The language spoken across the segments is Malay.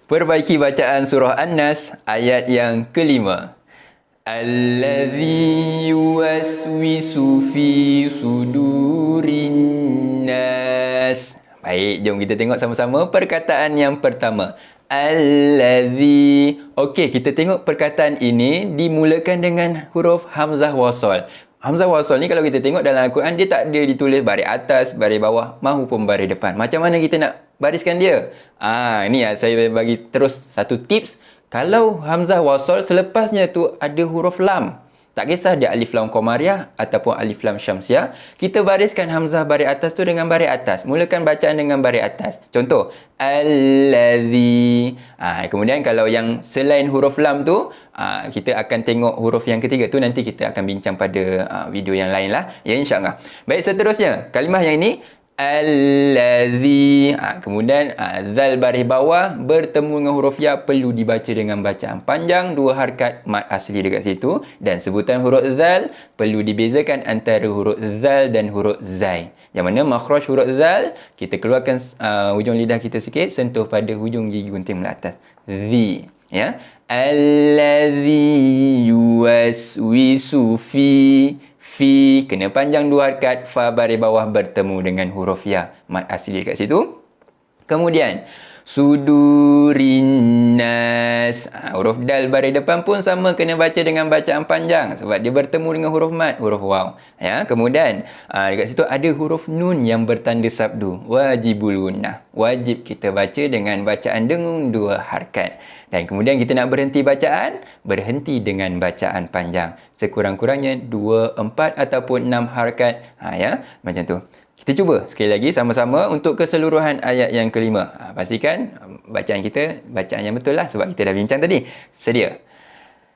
Perbaiki bacaan surah An-Nas ayat yang kelima. Allazi yuwaswisu fi sudurin nas. Baik, jom kita tengok sama-sama perkataan yang pertama. Allazi. Okey, kita tengok perkataan ini dimulakan dengan huruf hamzah wasal. Hamzah wasal ni kalau kita tengok dalam Al-Quran, dia tak ada ditulis baris atas, baris bawah maupun baris depan. Macam mana kita nak bariskan dia? Ini saya bagi terus satu tips. Kalau hamzah wasal selepasnya tu ada huruf lam, tak kisah dia alif lam qamariyah ataupun alif lam syamsiah, kita bariskan hamzah baris atas tu dengan baris atas. Mulakan bacaan dengan baris atas. Contoh, allazi. Kemudian kalau yang selain huruf lam tu, kita akan tengok huruf yang ketiga tu, nanti kita akan bincang pada video yang lain lah. Ya, insyaAllah. Baik, seterusnya. Kalimah yang ini, allazi. Kemudian zal baris bawah bertemu dengan huruf ya perlu dibaca dengan bacaan panjang, 2 harakat mad asli dekat situ, dan sebutan huruf zal perlu dibezakan antara huruf zal dan huruf zai. Yang mana makhraj huruf zal kita keluarkan hujung lidah kita sikit, sentuh pada hujung gigi gunting melatas. Zi, ya. Allazi yuwaswisu fi kena panjang 2 harakat, fa baris bawah bertemu dengan huruf ya mad asli kat situ. Kemudian sudurin nas, huruf dal baris depan pun sama, kena baca dengan bacaan panjang sebab dia bertemu dengan huruf mad, huruf waw. Ya, kemudian dekat situ ada huruf nun yang bertanda sabdu, wajibul gunnah, wajib kita baca dengan bacaan dengung 2 harakat. Dan kemudian kita nak berhenti bacaan, berhenti dengan bacaan panjang. Sekurang-kurangnya 2, 4 ataupun 6 harakat. Ya, macam tu. Kita cuba sekali lagi sama-sama untuk keseluruhan ayat yang kelima. Pastikan bacaan kita, bacaan yang betul lah sebab kita dah bincang tadi. Sedia?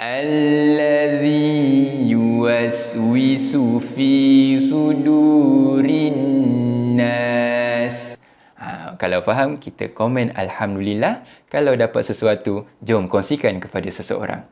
Allazi yuwaswisu fi sudurin nas. Kalau faham, kita komen Alhamdulillah. Kalau dapat sesuatu, jom kongsikan kepada seseorang.